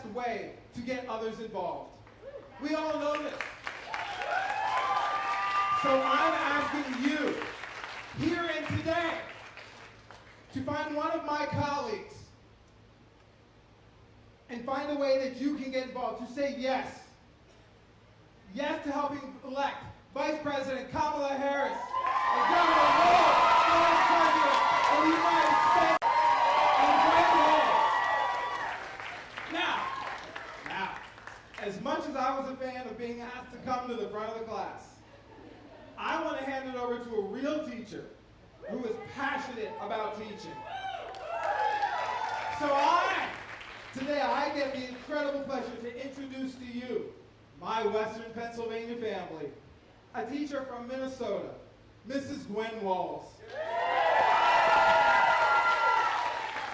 best way to get others involved. We all know this. So I'm asking you, here and today, to find one of my colleagues and find a way that you can get involved, to say yes. Yes to helping elect Vice President Kamala Harris and Governor Walz, Vice President of the United States, and Walz. Now, as much as I was a fan of being asked to come to the front of the class, I want to hand it over to a real teacher who is passionate about teaching. So today I get the incredible pleasure to introduce to you my Western Pennsylvania family, a teacher from Minnesota, Mrs. Gwen Walz.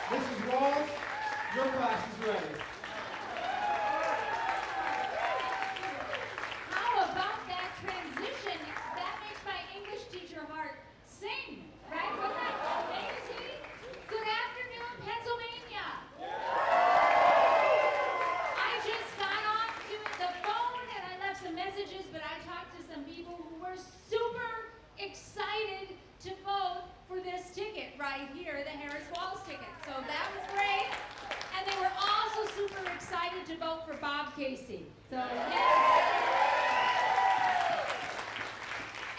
Mrs. Walz, your class is ready. How about that transition? That makes my English teacher heart sing, right? Wasn't that amazing? Good afternoon, Pennsylvania. I just got off the phone and I left some messages, but I talked to some people who were super excited to vote for this ticket right here, the Harris-Walz ticket. So that was great. And they were also super excited to vote for Bob Casey. So yes.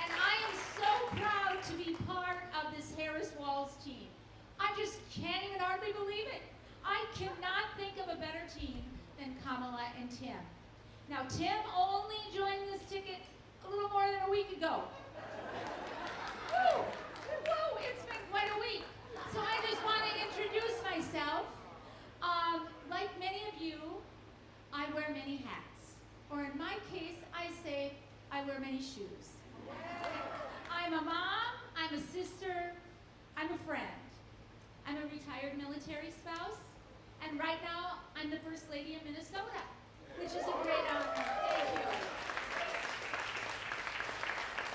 And I am so proud to be part of this Harris-Walz team. I just can't even hardly believe it. I cannot think of a better team than Kamala and Tim. Now, Tim only joined this ticket a little more than a week ago. Woo! Woo! It's been quite a week. So I just want to introduce myself. Like many of you, I wear many hats. Or in my case, I say I wear many shoes. I'm a mom, I'm a sister, I'm a friend. I'm a retired military spouse, and right now, I'm the First Lady of Minnesota, which is a great honor. Thank you.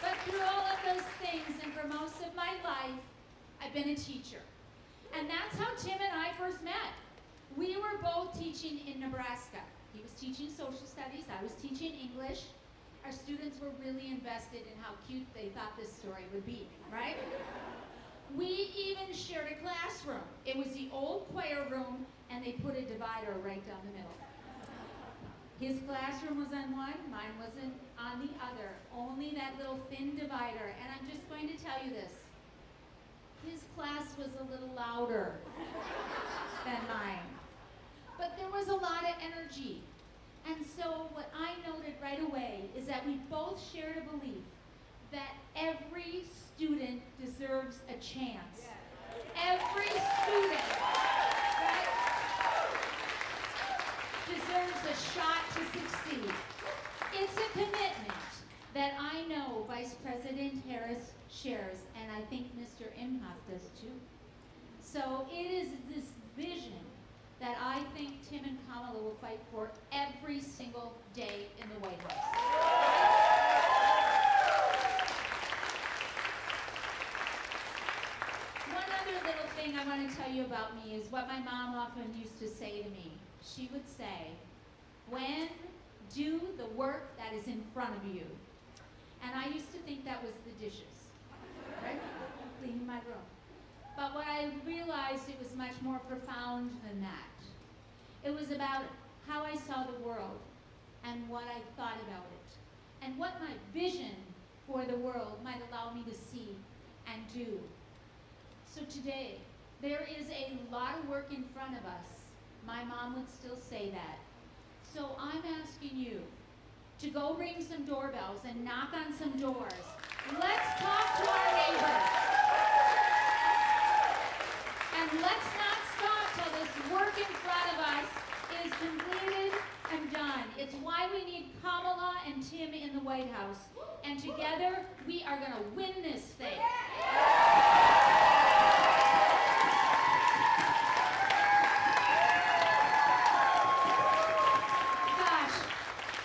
But through all of those things, and for most of my life, I've been a teacher. And that's how Tim and I first met. We were both teaching in Nebraska. He was teaching social studies, I was teaching English. Our students were really invested in how cute they thought this story would be, right? We even shared a classroom. It was the old choir room, and they put a divider right down the middle. His classroom was on one, mine wasn't on the other. Only that little thin divider. And I'm just going to tell you this. His class was a little louder than mine. But there was a lot of energy. And so what I noted right away is that we both shared a belief that every student deserves a chance. Every student, right, deserves a shot to succeed. It's a commitment that I know Vice President Harris shares, and I think Mr. Imhoff does too. So it is this vision that I think Tim and Kamala will fight for every single day in the White House. One other little thing I want to tell you about me is what my mom often used to say to me. She would say, "Gwen, do the work that is in front of you." And I used to think that was the dishes, right? Cleaning my room. But what I realized, it was much more profound than that. It was about how I saw the world and what I thought about it and what my vision for the world might allow me to see and do. So today, there is a lot of work in front of us. My mom would still say that. So I'm asking you to go ring some doorbells and knock on some doors. Let's talk to our neighbors. And let's not stop till this work in front of us is completed and done. It's why we need Kamala and Tim in the White House. And together, we are going to win this thing. Gosh,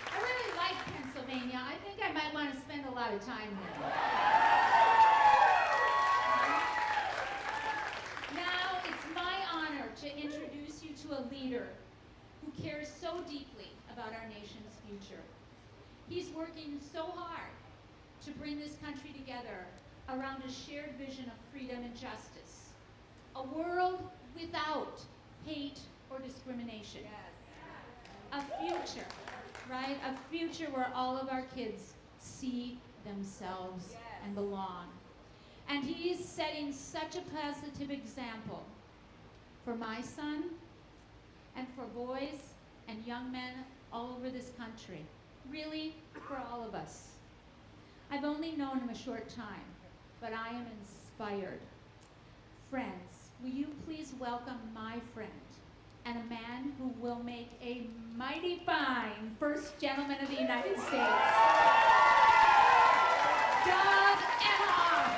I really like Pennsylvania. I think I might want to spend a lot of time there. Now, it's my honor to introduce you to a leader who cares so deeply about our nation's future. He's working so hard to bring this country together around a shared vision of freedom and justice. A world without hate or discrimination. A future, right? A future where all of our kids see themselves and belong. And he's setting such a positive example for my son and for boys and young men all over this country. Really, for all of us. I've only known him a short time, but I am inspired. Friends, will you please welcome my friend and a man who will make a mighty fine First Gentleman of the United States, Doug Emhoff.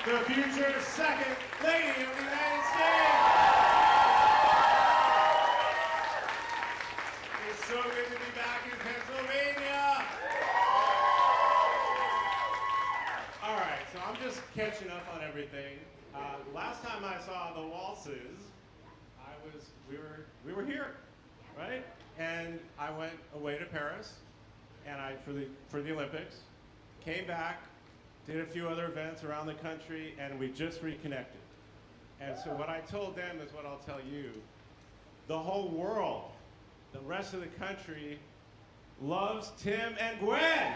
The future second lady of the United States. It's so good to be back in Pennsylvania. All right, so I'm just catching up on everything. Last time I saw the Waltzes, we were here, right? And I went away to Paris, and for the Olympics, came back, did a few other events around the country, and we just reconnected. And so what I told them is what I'll tell you. The whole world, the rest of the country, loves Tim and Gwen.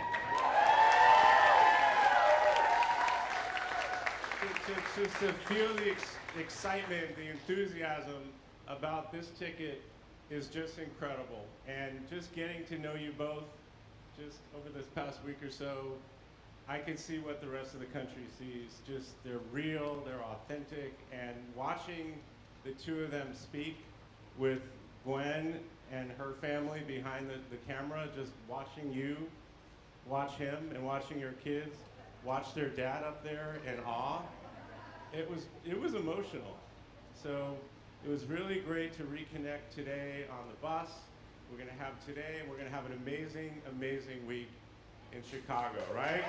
Just to feel the excitement, the enthusiasm about this ticket is just incredible. And just getting to know you both just over this past week or so, I can see what the rest of the country sees. Just they're real, they're authentic, and watching the two of them speak with Gwen and her family behind the camera, just watching you, watch him, and watching your kids, watch their dad up there in awe. It was emotional. So it was really great to reconnect today on the bus. We're gonna have today, and we're gonna have an amazing, amazing week in Chicago, right?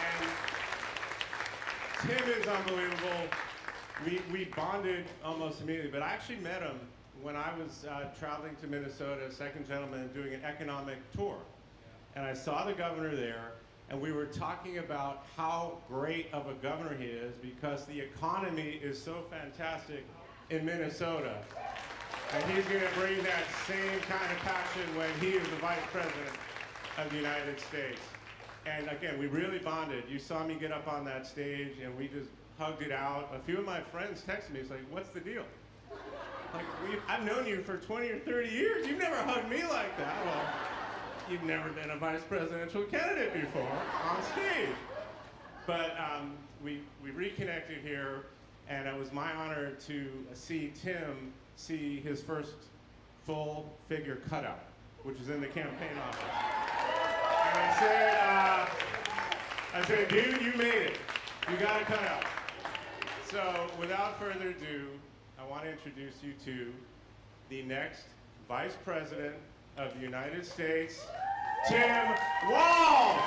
And Tim is unbelievable. We bonded almost immediately, but I actually met him when I was traveling to Minnesota, second gentleman, doing an economic tour. And I saw the governor there, and we were talking about how great of a governor he is because the economy is so fantastic in Minnesota. And he's going to bring that same kind of passion when he is the Vice President of the United States. And again, we really bonded. You saw me get up on that stage, and we just hugged it out. A few of my friends texted me, it's like, what's the deal? Like, I've known you for 20 or 30 years. You've never hugged me like that. Well, you've never been a vice presidential candidate before on stage. But we reconnected here, and it was my honor to see Tim see his first full figure cutout, which is in the campaign office. And I said, dude, you made it. You got a cutout. So without further ado, I want to introduce you to the next Vice President of the United States, Tim Walz.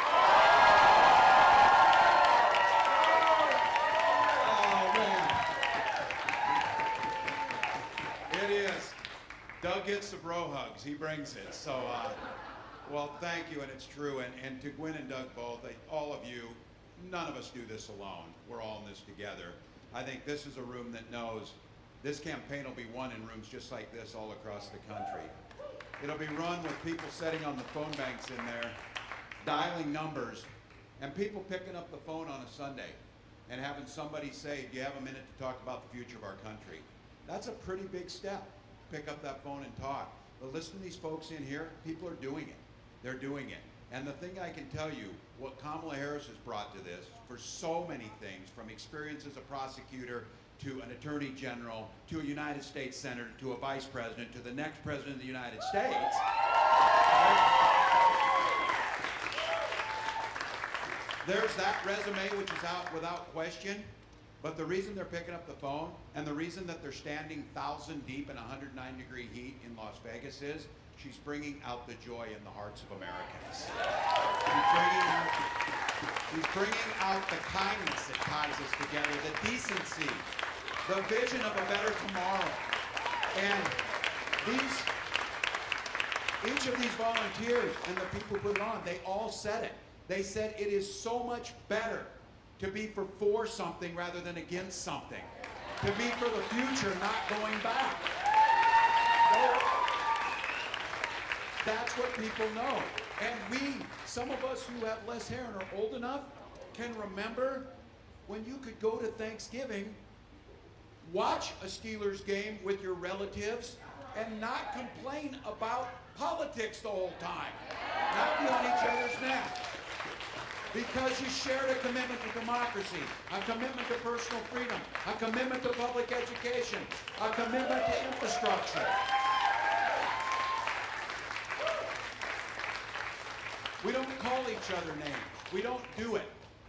Doug gets the bro hugs. He brings it. So, well, thank you, and it's true. And to Gwen and Doug both, all of you, none of us do this alone. We're all in this together. I think this is a room that knows this campaign will be won in rooms just like this all across the country. It'll be run with people sitting on the phone banks in there, dialing numbers, and people picking up the phone on a Sunday and having somebody say, do you have a minute to talk about the future of our country? That's a pretty big step. Pick up that phone and talk. But listen to these folks in here, people are doing it. They're doing it. And the thing I can tell you, what Kamala Harris has brought to this, for so many things, from experience as a prosecutor, to an attorney general, to a United States senator, to a vice president, to the next president of the United States. There's that resume, which is out without question. But the reason they're picking up the phone and the reason that they're standing 1,000 deep in 109-degree heat in Las Vegas is She's bringing out the joy in the hearts of Americans. She's bringing out the kindness that ties us together, the decency, the vision of a better tomorrow. And each of these volunteers and the people who put it on, they all said it. They said it is so much better to be for something rather than against something. To be for the future, not going back. That's what people know. And some of us who have less hair and are old enough, can remember when you could go to Thanksgiving, watch a Steelers game with your relatives, and not complain about politics the whole time. Not be on each other's neck. Because you shared a commitment to democracy, a commitment to personal freedom, a commitment to public education, a commitment to infrastructure. We don't call each other names. We don't do it.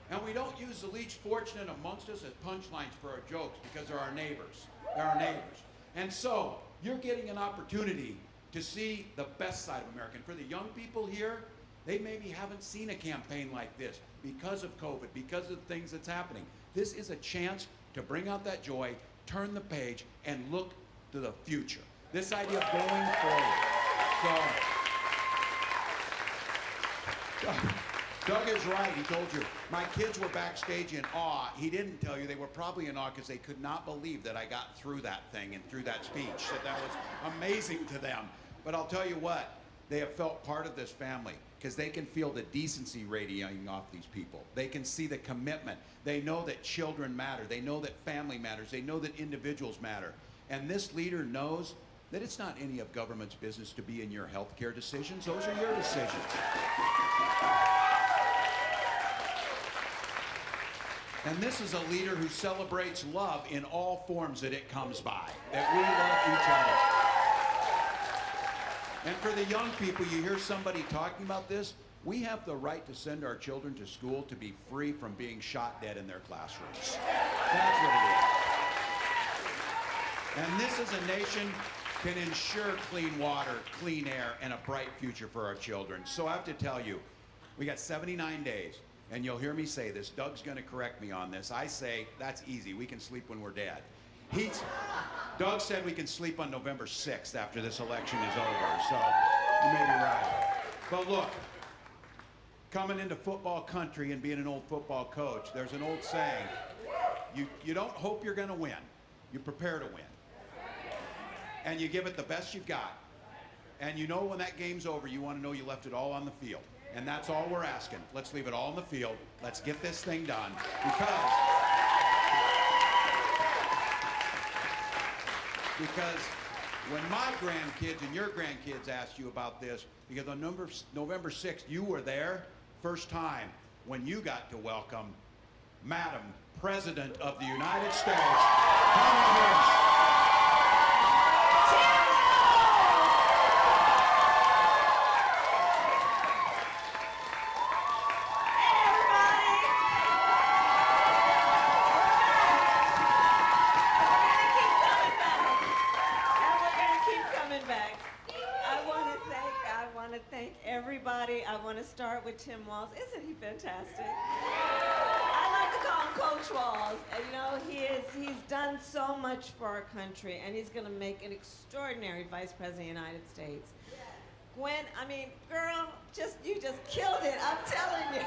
And we don't use the least fortunate amongst us as punchlines for our jokes because they're our neighbors. They're our neighbors. And so, you're getting an opportunity to see the best side of America. And for the young people here, they maybe haven't seen a campaign like this because of COVID, because of the things that's happening. This is a chance to bring out that joy, turn the page, and look to the future. This idea of going forward. So, Doug is right, he told you. My kids were backstage in awe. He didn't tell you they were probably in awe because they could not believe that I got through that thing and through that speech. That was amazing to them. But I'll tell you what, they have felt part of this family because they can feel the decency radiating off these people. They can see the commitment. They know that children matter. They know that family matters. They know that individuals matter. And this leader knows that it's not any of government's business to be in your health care decisions. Those are your decisions. And this is a leader who celebrates love in all forms that it comes by, that we love each other. And for the young people, you hear somebody talking about this, we have the right to send our children to school to be free from being shot dead in their classrooms. That's what it is. And this as a nation can ensure clean water, clean air, and a bright future for our children. So I have to tell you, we got 79 days. And you'll hear me say this. Doug's going to correct me on this. I say, that's easy. We can sleep when we're dead. Doug said we can sleep on November 6th after this election is over. So you may be right. But look, coming into football country and being an old football coach, there's an old saying. You don't hope you're going to win. You prepare to win. And you give it the best you've got. And you know when that game's over, you want to know you left it all on the field. And that's all we're asking. Let's leave it all in the field. Let's get this thing done. Because when my grandkids and your grandkids asked you about this, because on November 6th, you were there, first time when you got to welcome Madam President of the United States, Kamala Harris. I want to start with Tim Walz. Isn't he fantastic? I like to call him Coach Walz. And, you know, he's done so much for our country, and he's going to make an extraordinary Vice President of the United States. Gwen, I mean, girl, you just killed it. I'm telling you.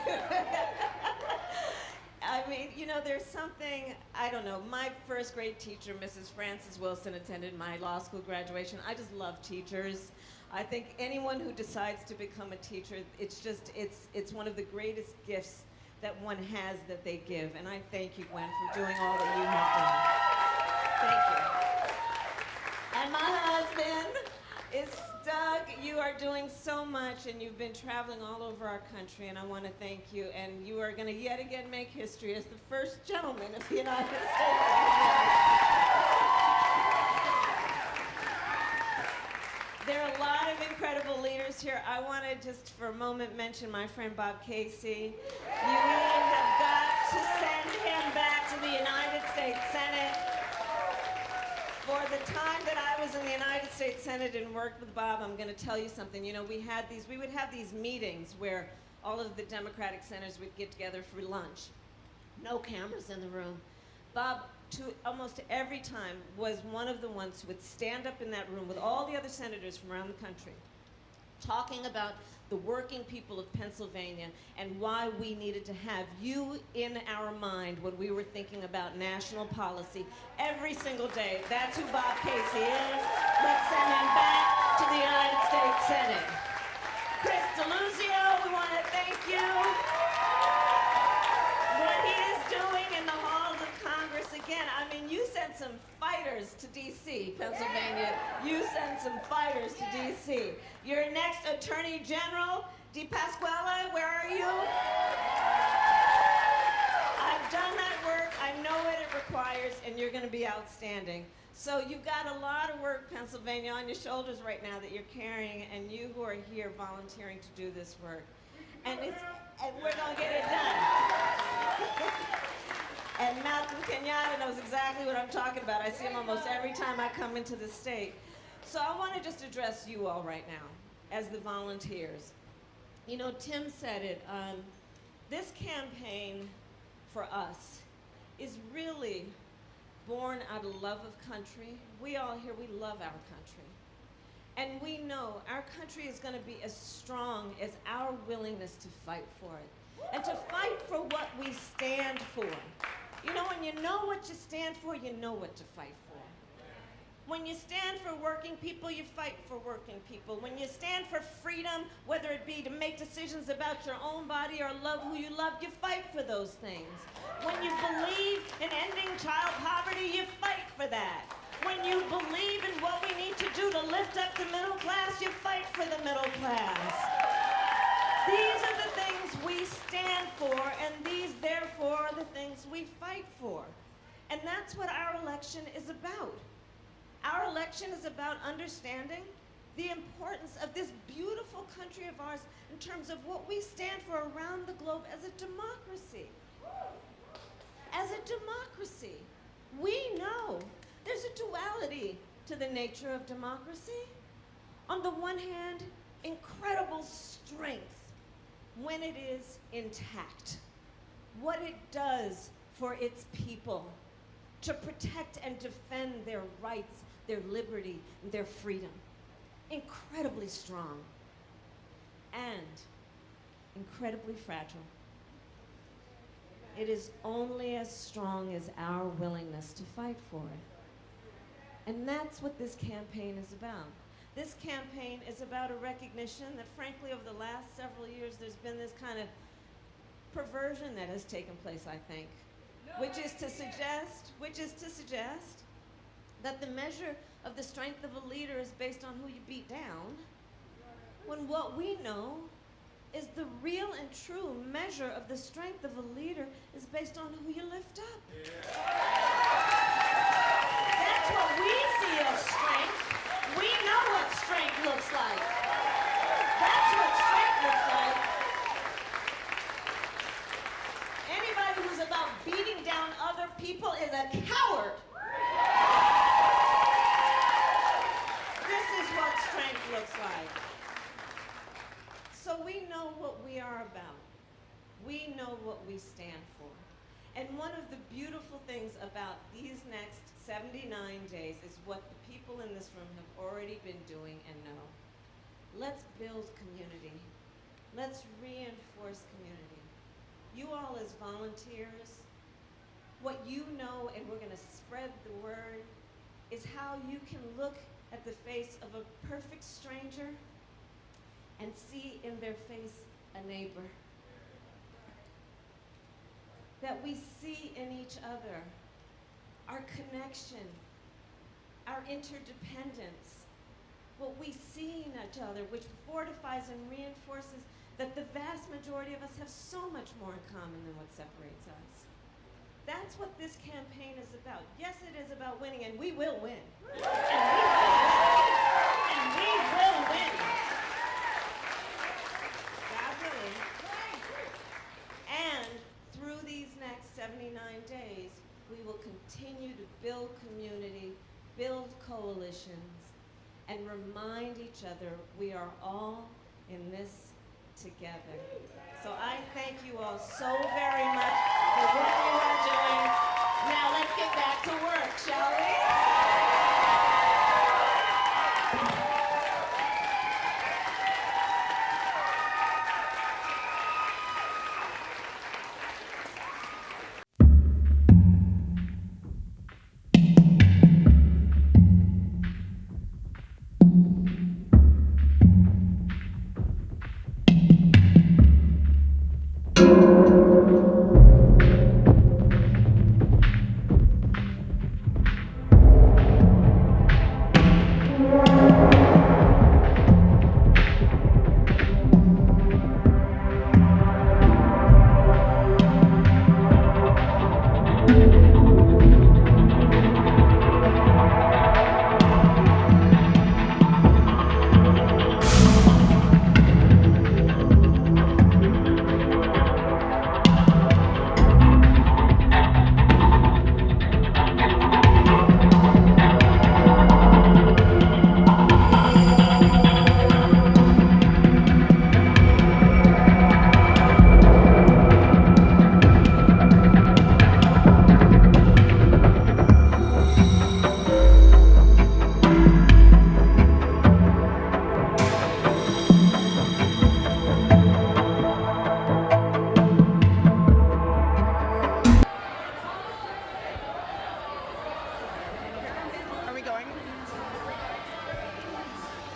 I mean, you know, there's something, I don't know, my first grade teacher, Mrs. Frances Wilson, attended my law school graduation. I just love teachers. I think anyone who decides to become a teacher, it's one of the greatest gifts that one has that they give. And I thank you, Gwen, for doing all that you have done. Thank you. And my husband is Doug. You are doing so much, and you've been traveling all over our country, and I want to thank you. And you are going to yet again make history as the first gentleman of the United States. There are a lot of incredible leaders here. I want to just for a moment mention my friend Bob Casey. You have got to send him back to the United States Senate. For the time that I was in the United States Senate, represented and worked with Bob, I'm going to tell you something. You know, we would have these meetings where all of the Democratic senators would get together for lunch. No cameras in the room. Bob, almost every time, was one of the ones who would stand up in that room with all the other senators from around the country, talking about the working people of Pennsylvania and why we needed to have you in our mind when we were thinking about national policy every single day. That's who Bob Casey is. Let's send him back to the United States Senate. Chris DeLuzio, we want to thank you. What he is doing in the halls of Congress, again, I mean, you sent some fighters to D.C., Pennsylvania. You sent some fighters to D.C. Your next Attorney General, DePasquale, where are you? I've done that work. I know what it requires, and you're going to be outstanding. So you've got a lot of work, Pennsylvania, on your shoulders right now that you're carrying, and you who are here volunteering to do this work. And we're going to get it done. And Malcolm Kenyatta knows exactly what I'm talking about. I see him almost every time I come into the state. So I want to just address you all right now as the volunteers. You know, Tim said it. This campaign for us is really born out of love of country. We all here, we love our country. And we know our country is going to be as strong as our willingness to fight for it. And to fight for what we stand for. You know, when you know what you stand for, you know what to fight for. When you stand for working people, you fight for working people. When you stand for freedom, whether it be to make decisions about your own body or love who you love, you fight for those things. When you believe in ending child poverty, you fight for that. When you believe in what we need to do to lift up the middle class, you fight for the middle class. These are the things we stand for, and these, therefore, are the things we fight for. And that's what our election is about. Our election is about understanding the importance of this beautiful country of ours in terms of what we stand for around the globe as a democracy. As a democracy, we know there's a duality to the nature of democracy. On the one hand, incredible strength when it is intact. What it does for its people to protect and defend their rights, their liberty, and their freedom. Incredibly strong and incredibly fragile. It is only as strong as our willingness to fight for it. And that's what this campaign is about. This campaign is about a recognition that, frankly, over the last several years, there's been this kind of perversion that has taken place, I think, which is to suggest that the measure of the strength of a leader is based on who you beat down, when what we know is the real and true measure of the strength of a leader is based on who you lift up. That's what we see as strength. We know what strength looks like. That's what strength looks like. Anybody who's about beating down other people is a coward. This is what strength looks like. So we know what we are about. We know what we stand for. And one of the beautiful things about these next 79 days is what the people in this room have already been doing and know. Let's build community. Let's reinforce community. You all as volunteers, what you know, and we're going to spread the word, is how you can look at the face of a perfect stranger and see in their face a neighbor. That we see in each other our connection, our interdependence, what we see in each other, which fortifies and reinforces that the vast majority of us have so much more in common than what separates us. That's what this campaign is about. Yes, it is about winning, and we will win. And we will win. And we will win. God willing. And through these next 79 days, we will continue to build community, build coalitions, and remind each other we are all in this together. So I thank you all so very much for what